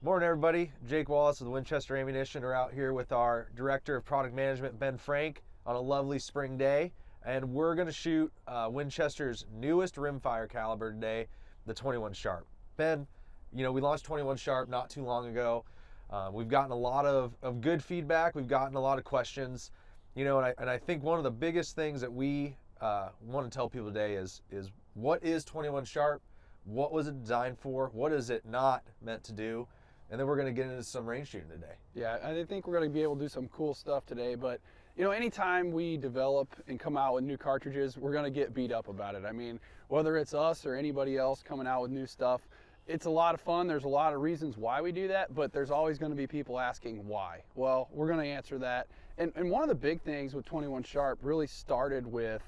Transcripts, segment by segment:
Morning, everybody. Jake Wallace of the Winchester Ammunition are out here with our Director of Product Management, Ben Frank, on a lovely spring day. And we're going to shoot Winchester's newest rimfire caliber today, the 21Sharp. Ben, we launched 21Sharp not too long ago. We've gotten a lot of good feedback. We've gotten a lot of questions. And I think one of the biggest things that we want to tell people today is what is 21Sharp? What was it designed for? What is it not meant to do? And then we're going to get into some range shooting today. Yeah, I think we're going to be able to do some cool stuff today. But, anytime we develop and come out with new cartridges, we're going to get beat up about it. I mean, whether it's us or anybody else coming out with new stuff, it's a lot of fun. There's a lot of reasons why we do that, but there's always going to be people asking why. Well, we're going to answer that. And one of the big things with 21Sharp really started with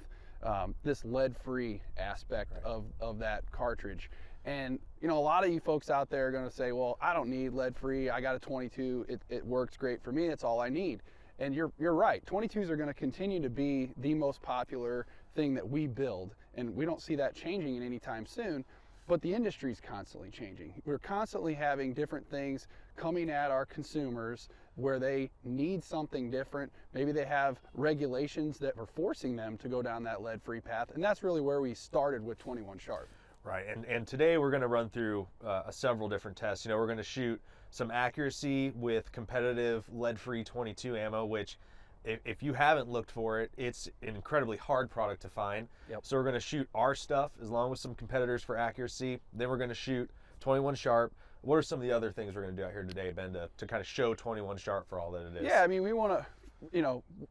this lead-free aspect of that cartridge. And a lot of you folks out there are going to say, well, I don't need lead-free. I got a 22. It works great for me. It's all I need. And you're right. 22s are going to continue to be the most popular thing that we build, and we don't see that changing anytime soon. But the industry is constantly changing. We're constantly having different things coming at our consumers where they need something different. Maybe they have regulations that are forcing them to go down that lead-free path, and that's really where we started with 21Sharp. Right, and today we're going to run through several different tests. We're going to shoot some accuracy with competitive lead-free 22 ammo, which if you haven't looked for it, it's an incredibly hard product to find. Yep. So we're going to shoot our stuff along with some competitors for accuracy. Then we're going to shoot 21Sharp. What are some of the other things we're going to do out here today, Ben, to kind of show 21Sharp for all that it is? Yeah, I mean, we want to,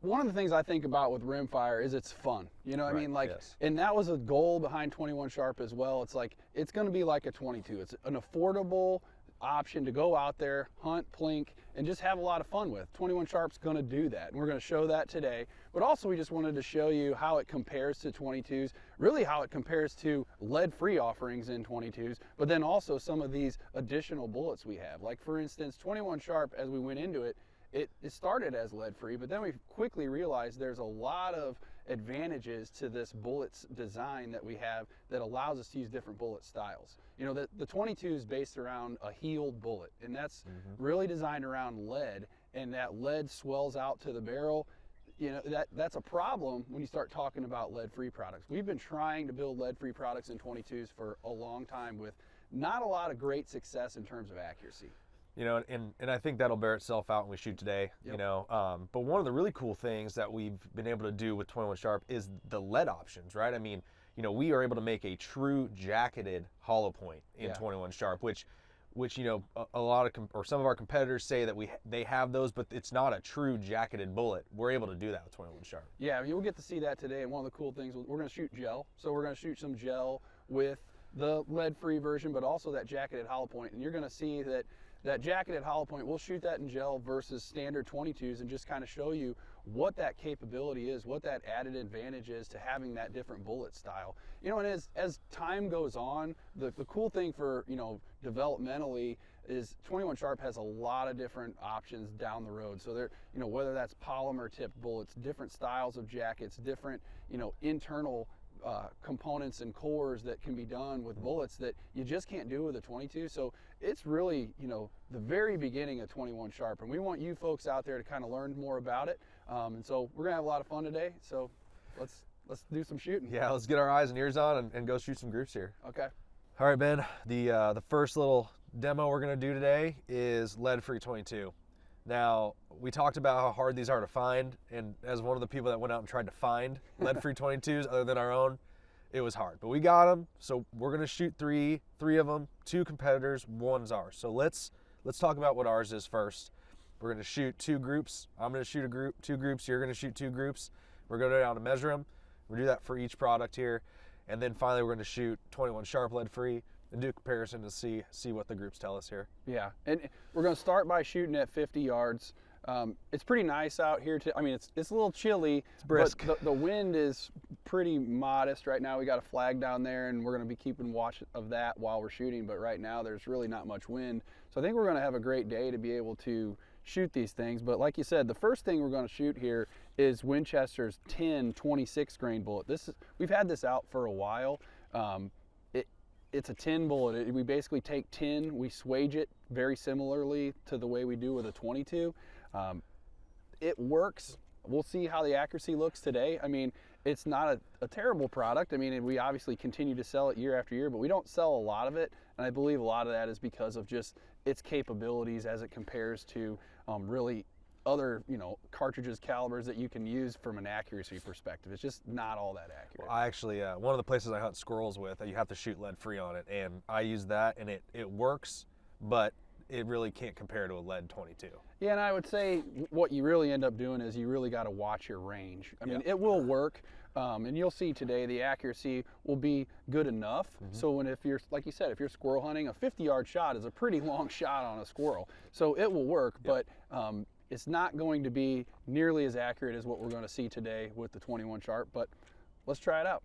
one of the things I think about with rimfire is it's fun. Yes. And that was a goal behind 21Sharp as well. It's like, it's going to be like a 22. It's an affordable option to go out there, hunt, plink, and just have a lot of fun with. 21Sharp's going to do that, and we're going to show that today. But also, we just wanted to show you how it compares to 22s, really how it compares to lead-free offerings in 22s, but then also some of these additional bullets we have. Like, for instance, 21Sharp, as we went into it, it started as lead-free, but then we quickly realized there's a lot of advantages to this bullets design that we have that allows us to use different bullet styles. The 22 is based around a heeled bullet, and that's really designed around lead, and that lead swells out to the barrel. That's a problem when you start talking about lead-free products. We've been trying to build lead-free products in 22s for a long time with not a lot of great success in terms of accuracy. And I think that'll bear itself out when we shoot today. Yep. But one of the really cool things that we've been able to do with 21Sharp is the lead options, right? I mean, we are able to make a true jacketed hollow point in 21Sharp, which a lot of some of our competitors say that they have those, but it's not a true jacketed bullet. We're able to do that with 21Sharp. Yeah, you'll get to see that today. And one of the cool things, we're going to shoot gel. So we're going to shoot some gel with the lead-free version, but also that jacketed hollow point. And you're going to see that jacketed hollow point, we'll shoot that in gel versus standard 22s and just kind of show you what that capability is, what that added advantage is to having that different bullet style. And as time goes on, the cool thing for, developmentally is 21Sharp has a lot of different options down the road. So there, whether that's polymer tipped bullets, different styles of jackets, different, internal components and cores that can be done with bullets that you just can't do with a 22. So it's really, the very beginning of 21Sharp, and we want you folks out there to kind of learn more about it. And so we're gonna have a lot of fun today. So let's do some shooting. Yeah, let's get our eyes and ears on and go shoot some groups here. Okay. All right, Ben. The first little demo we're gonna do today is lead-free 22. Now, we talked about how hard these are to find, and as one of the people that went out and tried to find lead-free 22s other than our own, it was hard. But we got them, so we're gonna shoot three of them, 2 competitors, 1's ours. So let's talk about what ours is first. We're gonna shoot 2 groups. I'm gonna shoot 2 groups, you're gonna shoot 2 groups. We're gonna go down to measure them. We'll do that for each product here. And then finally we're gonna shoot 21Sharp lead-free and do a comparison to see what the groups tell us here. Yeah, and we're going to start by shooting at 50 yards. It's pretty nice out here. I mean, it's a little chilly. It's brisk. But the wind is pretty modest right now. We got a flag down there, and we're going to be keeping watch of that while we're shooting. But right now, there's really not much wind. So I think we're going to have a great day to be able to shoot these things. But like you said, the first thing we're going to shoot here is Winchester's 10 26 grain bullet. We've had this out for a while. it's a tin bullet. We basically take tin, we swage it very similarly to the way we do with a 22. It works. We'll see how the accuracy looks today. I mean, it's not a terrible product. I mean, we obviously continue to sell it year after year, but we don't sell a lot of it. And I believe a lot of that is because of just its capabilities as it compares to really other, you know, cartridges, calibers that you can use from an accuracy perspective. It's just not all that accurate. Well, I actually, one of the places I hunt squirrels with, you have to shoot lead-free on it, and I use that, and it works, but it really can't compare to a lead 22. Yeah, and I would say what you really end up doing is you really got to watch your range. I mean, it will work, and you'll see today the accuracy will be good enough. So when, if you're, like you said, if you're squirrel hunting, a 50-yard shot is a pretty long shot on a squirrel. So it will work, but it's not going to be nearly as accurate as what we're going to see today with the 21Sharp, but let's try it out.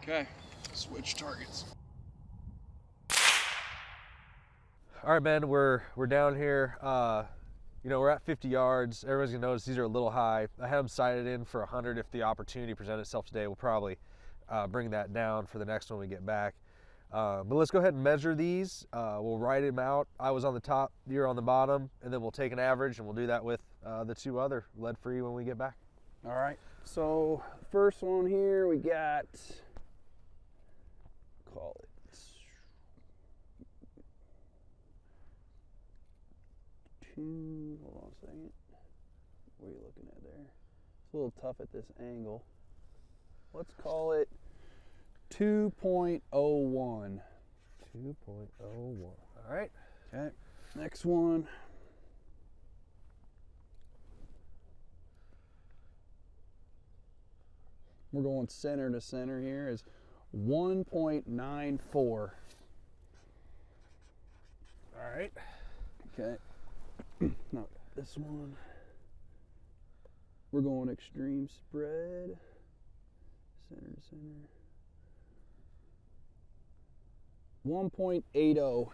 Okay, switch targets. All right, Ben, we're down here. You know, we're at 50 yards. Everyone's gonna notice these are a little high. I had them sighted in for 100. If the opportunity presented itself today, we'll probably bring that down for the next one we get back. But let's go ahead and measure these. We'll write them out. I was on the top, you're on the bottom, and then we'll take an average, and we'll do that with the two other lead-free when we get back. All right, so first one here, we got, call it, hold on a second. What are you looking at there? It's a little tough at this angle. Let's call it 2.01. 2.01. All right. Okay, next one. We're going center to center here is 1.94. All right. Okay. Now this one, we're going extreme spread, center to center. 1.80.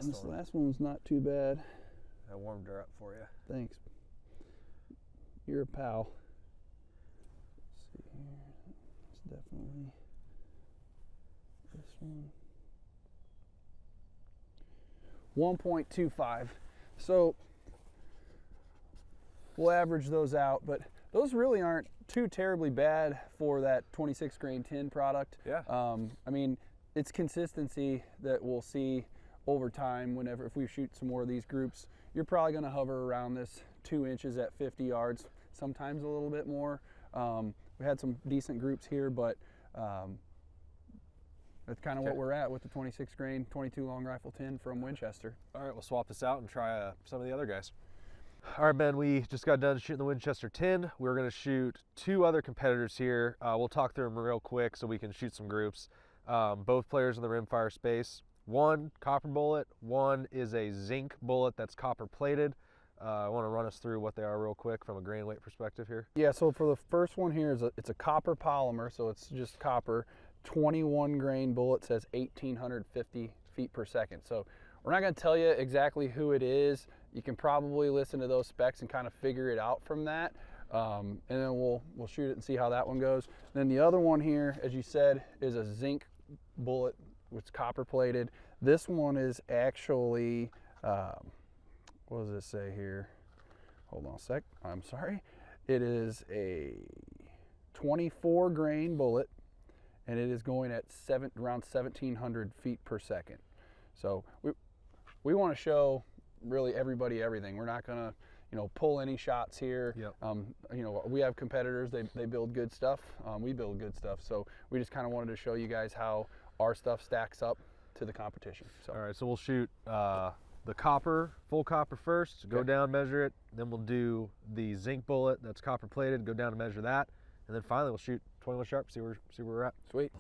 This last one's not too bad. I warmed her up for you. Thanks. You're a pal. Let's see here. It's definitely this one. 1.25. So we'll average those out, but those really aren't too terribly bad for that 26 grain tin product. Yeah. I mean, it's consistency that we'll see over time. Whenever, if we shoot some more of these groups, you're probably going to hover around this 2 inches at 50 yards, sometimes a little bit more. We had some decent groups here, but that's kind of what we're at with the 26 grain 22 long rifle tin from Winchester. All right, we'll swap this out and try some of the other guys. All right, Ben, we just got done shooting the Winchester 10. We're gonna shoot two other competitors here. We'll talk through them real quick so we can shoot some groups. Both players in the rimfire space. One copper bullet, one is a zinc bullet that's copper plated. I wanna run us through what they are real quick from a grain weight perspective here. Yeah, so for the first one here, it's a copper polymer, so it's just copper. 21 grain bullet, says 1,850 feet per second. So we're not gonna tell you exactly who it is. You can probably listen to those specs and kind of figure it out from that. And then we'll shoot it and see how that one goes. Then the other one here, as you said, is a zinc bullet, which is copper plated. This one is actually, what does it say here? Hold on a sec, I'm sorry. It is a 24 grain bullet, and it is going at around 1,700 feet per second. So we want to show really everybody everything. We're not gonna, pull any shots here. Yep. We have competitors, they build good stuff, we build good stuff. So we just kind of wanted to show you guys how our stuff stacks up to the competition. So. All right, so we'll shoot the copper, full copper first, go down, measure it. Then we'll do the zinc bullet that's copper plated, go down and measure that. And then finally we'll shoot 21Sharp, see where we're at. Sweet.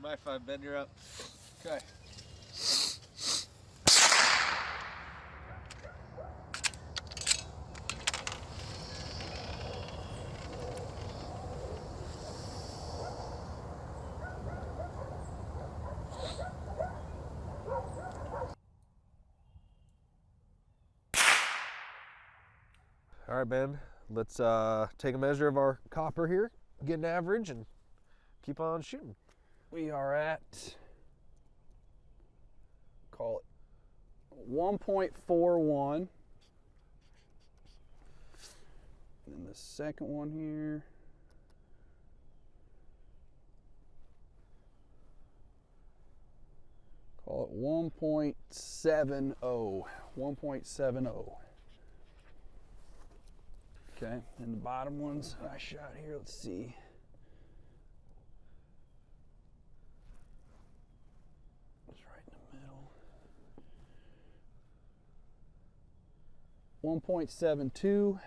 my 5, Ben, you're up. Okay. All right, Ben, let's take a measure of our copper here, get an average, and keep on shooting. We are at, call it 1.41. And the second one here, call it 1.70. 1.70. Okay, and the bottom ones I shot here, let's see. It's right in the middle. 1.72.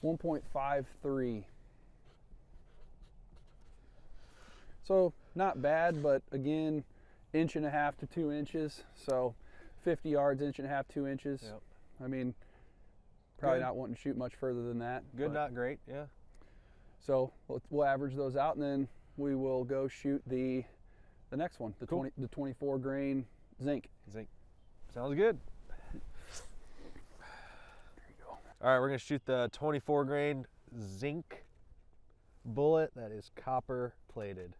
.53. So not bad, but again, 1.5 to 2 inches. So 50 yards, 1.5 to 2 inches. Yep. I mean, probably Good. not wanting to shoot much further than that. Good, not great, yeah. So we'll average those out, and then we will go shoot the next one, the Cool. the 24 grain zinc. Zinc. Sounds good. All right, we're gonna shoot the 24 grain zinc bullet that is copper plated.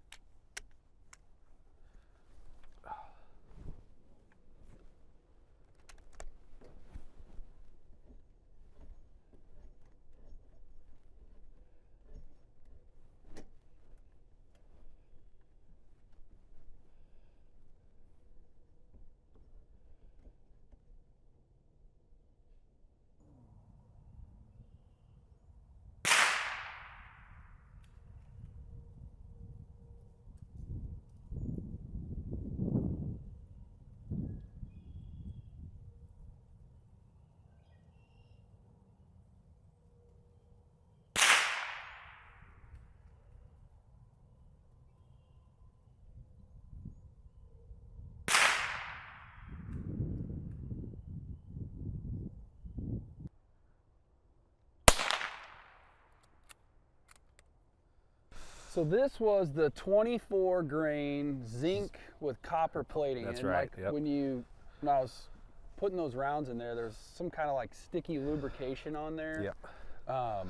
So this was the 24 grain zinc with copper plating. That's and right, Like yep. when I was putting those rounds in there, there's some kind of like sticky lubrication on there. Yep. I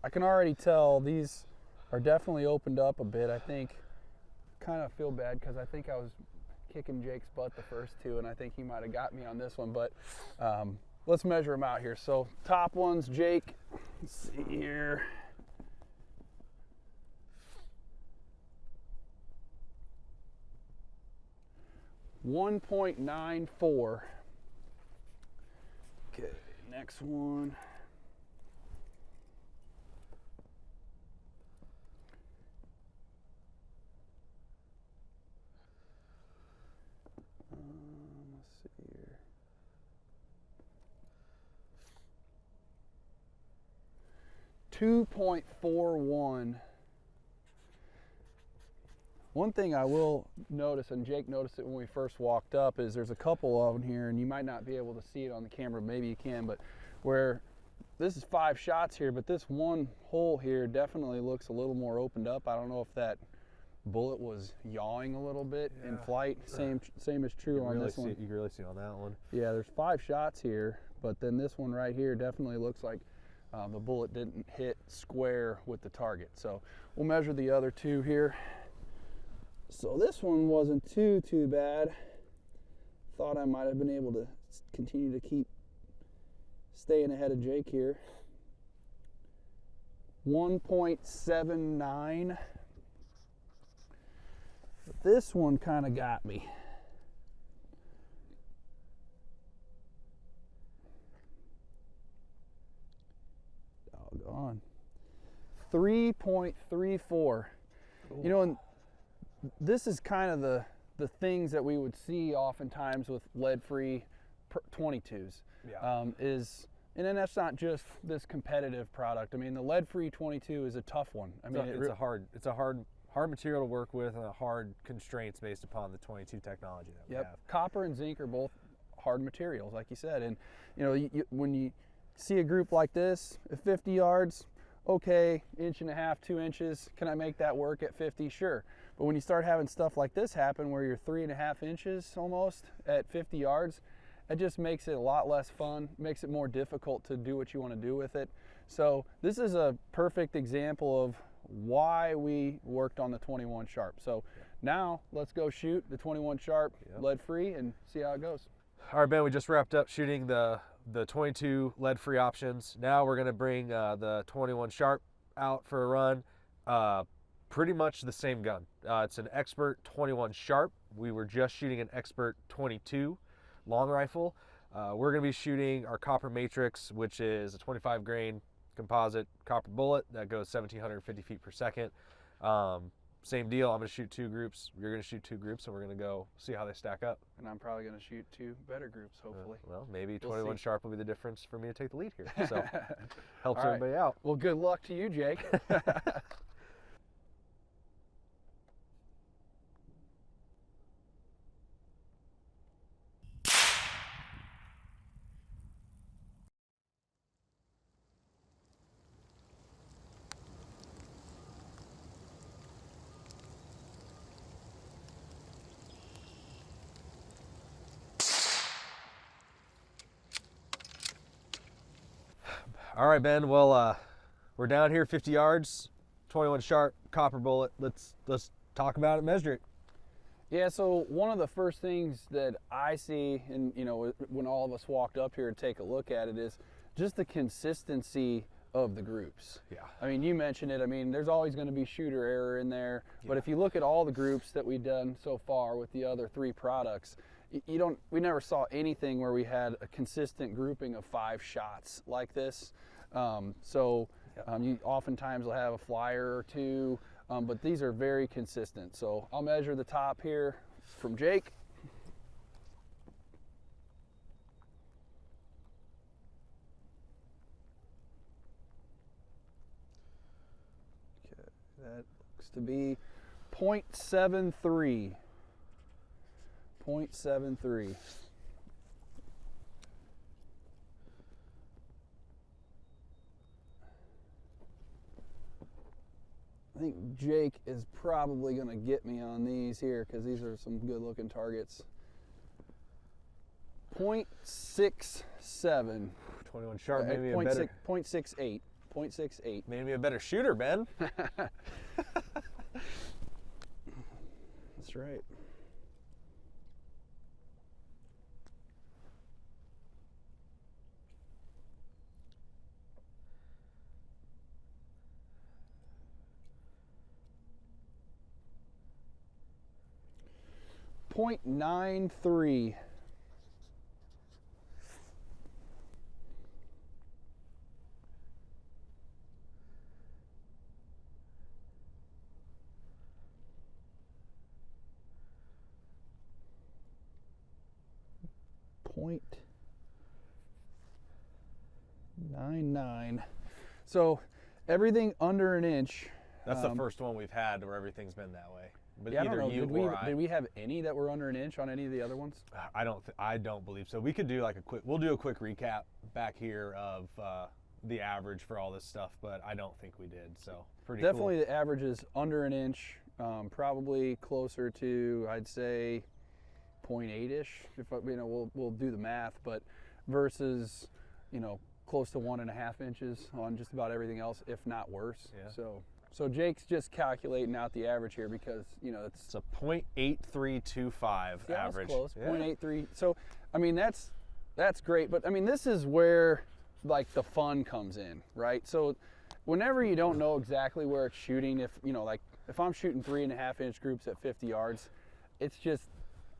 can already tell these are definitely opened up a bit. I think, kind of feel bad because I think I was kicking Jake's butt the first two, and I think he might have got me on this one, but let's measure them out here. So top ones, Jake, let's see here. .94. Okay, next one. Let's see here. .41. One thing I will notice, and Jake noticed it when we first walked up, is there's a couple of them here, and you might not be able to see it on the camera, maybe you can, but where this is 5 shots here, but this one hole here definitely looks a little more opened up. I don't know if that bullet was yawing a little bit in flight. Same is true on this one. You can really see on that one. Yeah, there's 5 shots here, but then this one right here definitely looks like the bullet didn't hit square with the target. So we'll measure the other 2 here. So this one wasn't too bad. Thought I might have been able to continue to keep staying ahead of Jake here. 1.79. This one kind of got me. Doggone. 3.34. You know, and this is kind of the the things that we would see oftentimes with lead-free 22s. Yeah. And then that's not just this competitive product. I mean, the lead-free 22 is a tough one. I mean, it's a hard material to work with, and a hard constraints based upon the 22 technology that we have. Copper and zinc are both hard materials, like you said. And you know, when you see a group like this at 50 yards, okay, 1.5 to 2 inches, can I make that work at 50? Sure. But when you start having stuff like this happen where you're 3.5 inches almost at 50 yards, it just makes it a lot less fun, makes it more difficult to do what you want to do with it. So this is a perfect example of why we worked on the 21Sharp. So now let's go shoot the 21Sharp lead-free and see how it goes. All right, Ben, we just wrapped up shooting the 22 lead-free options. Now we're gonna bring the 21Sharp out for a run. Pretty much the same gun. It's an Expert 21Sharp. We were just shooting an Expert 22 long rifle. We're gonna be shooting our copper matrix, which is a 25 grain composite copper bullet that goes 1,750 feet per second. Same deal. I'm gonna shoot 2 groups. You're gonna shoot 2 groups, and we're gonna go see how they stack up. And I'm probably gonna shoot 2 better groups, hopefully. Well, maybe 21Sharp will be the difference for me to take the lead here. So helps All right. everybody out. Well, good luck to you, Jake. All right, Ben. Well, we're down here 50 yards, 21Sharp copper bullet. Let's talk about it, measure it. Yeah, so one of the first things that I see, and you know, when all of us walked up here to take a look at it, is just the consistency of the groups. Yeah. I mean, you mentioned it. I mean, there's always going to be shooter error in there, but if you look at all the groups that we've done so far with the other 3 products, we never saw anything where we had a consistent grouping of 5 shots like this. You oftentimes will have a flyer or 2, but these are very consistent. So I'll measure the top here from Jake. Okay, that looks to be 0.73. 0.73. I think Jake is probably going to get me on these here because these are some good looking targets. 0.67. 21Sharp made me a better 0.68. 0.68. made me a better shooter, Ben. That's right. .93. .99. So everything under an inch. That's the first one we've had where everything's been that way. But Yeah, I either don't know. you or I. Did we have any that were under an inch on any of the other ones? I don't believe so. We could do like we'll do a quick recap back here of the average for all this stuff, but I don't think we did. So pretty Definitely cool. The average is under an inch, probably closer to, I'd say, 0.8-ish. If we'll do the math, but versus, close to 1.5 inches on just about everything else, if not worse. Yeah. So Jake's just calculating out the average here because It's a 0.8325 average. That's close. Yeah. 0.83. So I mean that's great, but I mean this is where like the fun comes in, right? So whenever you don't know exactly where it's shooting, if I'm shooting 3.5 inch groups at 50 yards,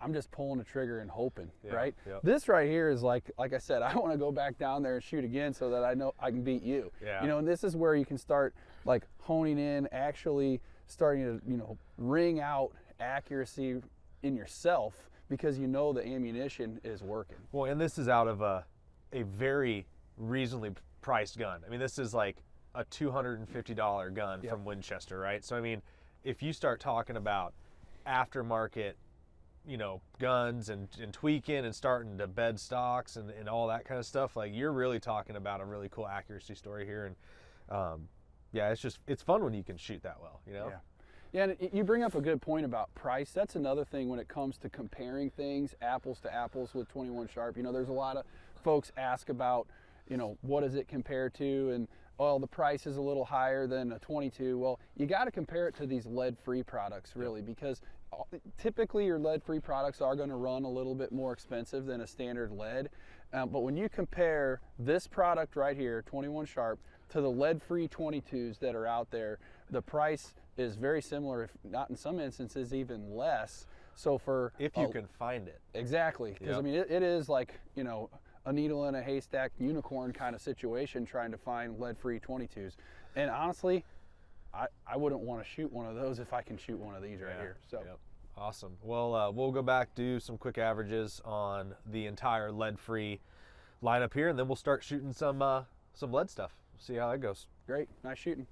I'm just pulling the trigger and hoping, right? Yep. This right here is like I said, I want to go back down there and shoot again so that I know I can beat you. Yeah. And this is where you can start like honing in, actually starting to, wring out accuracy in yourself because you know the ammunition is working. Well, and this is out of a very reasonably priced gun. I mean, this is like a $250 gun from Winchester, right? So, I mean, if you start talking about aftermarket, you know, guns and tweaking and starting to bed stocks and all that kind of stuff, like, you're really talking about a really cool accuracy story here. And yeah, it's fun when you can shoot that well, you know? Yeah, and you bring up a good point about price. That's another thing when it comes to comparing things, apples to apples with 21 Sharp. You know, there's a lot of folks ask about, you know, what does it compare to? And, well, the price is a little higher than a 22. Well, you got to compare it to these lead-free products, really, because typically your lead-free products are going to run a little bit more expensive than a standard lead. But when you compare this product right here, 21 Sharp, to the lead-free 22s that are out there, the price is very similar, if not in some instances even less. So for if you can find it. Exactly, because I mean it is like, you know, a needle in a haystack unicorn kind of situation trying to find lead-free 22s. And honestly, I wouldn't want to shoot one of those if I can shoot one of these right here. So awesome. Well, we'll go back, do some quick averages on the entire lead-free lineup here, and then we'll start shooting some lead stuff. See how that goes. Great, nice shooting.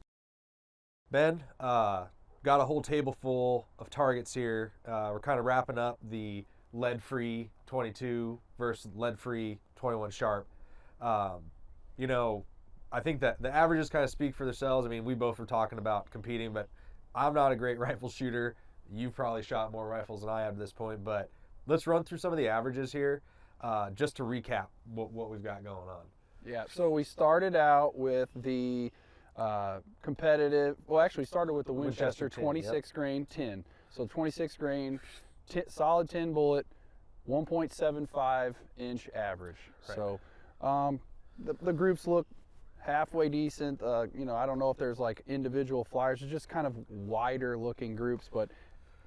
Ben, got a whole table full of targets here. We're kind of wrapping up the lead-free 22 versus lead-free 21 Sharp. You know, I think that the averages kind of speak for themselves. I mean, we both were talking about competing, but I'm not a great rifle shooter. You've probably shot more rifles than I have at this point, but let's run through some of the averages here just to recap what we've got going on. Yeah, so we started out with the competitive, well, actually started with the Winchester 26 grain 10. So 26 grain, solid 10 bullet, 1.75 inch average. Right. So the groups look halfway decent. You know, I don't know if there's like individual flyers, it's just kind of wider looking groups, but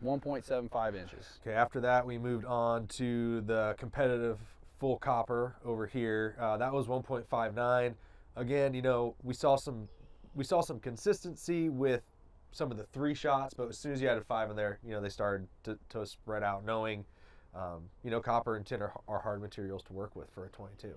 1.75 inches. Okay, after that we moved on to the competitive full copper over here. That was 1.59. Again, you know, we saw some consistency with some of the 3 shots, but as soon as you added 5 in there, you know, they started to spread out, knowing, you know, copper and tin are hard materials to work with for a 22.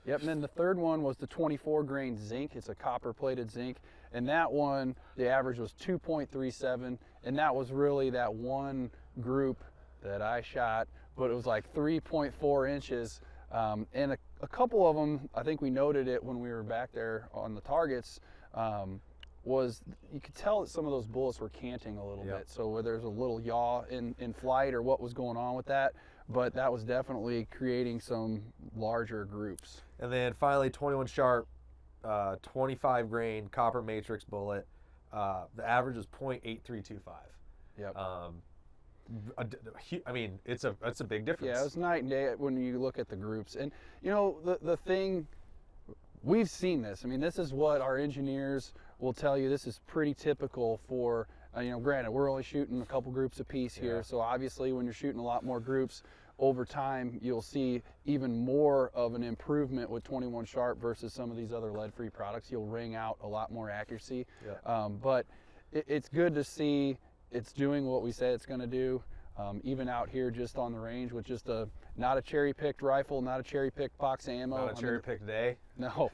Yep, and then the third one was the 24 grain zinc. It's a copper plated zinc, and that one, the average was 2.37, and that was really that one group that I shot, but it was like 3.4 inches. And a couple of them, I think we noted it when we were back there on the targets, was you could tell that some of those bullets were canting a little bit. So where there's a little yaw in flight or what was going on with that, but that was definitely creating some larger groups. And then finally 21 Sharp, 25 grain copper matrix bullet. The average is 0.8325. Yep. I mean, it's a big difference. Yeah, it's night and day when you look at the groups. And you know, the thing, we've seen this. I mean, this is what our engineers will tell you. This is pretty typical for, you know, granted, we're only shooting a couple groups apiece here. So obviously when you're shooting a lot more groups, over time, you'll see even more of an improvement with 21 Sharp versus some of these other lead-free products. You'll wring out a lot more accuracy. But it's good to see it's doing what we say it's going to do. Even out here just on the range with just not a cherry-picked rifle, not a cherry-picked box of ammo. Not a cherry-picked day? No,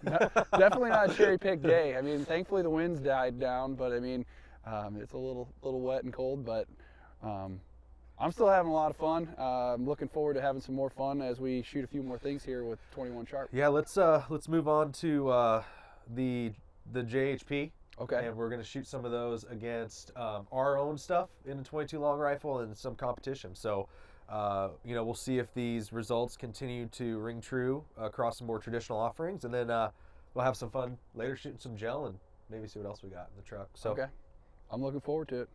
definitely not a cherry-picked day. I mean, thankfully the winds died down, but I mean, it's a little wet and cold, but I'm still having a lot of fun. I'm looking forward to having some more fun as we shoot a few more things here with 21 Sharp. Yeah, let's move on to the JHP. Okay. And we're going to shoot some of those against our own stuff in the 22 long rifle and some competition. So, you know, we'll see if these results continue to ring true across some more traditional offerings, and then we'll have some fun later shooting some gel and maybe see what else we got in the truck. So. Okay. I'm looking forward to it.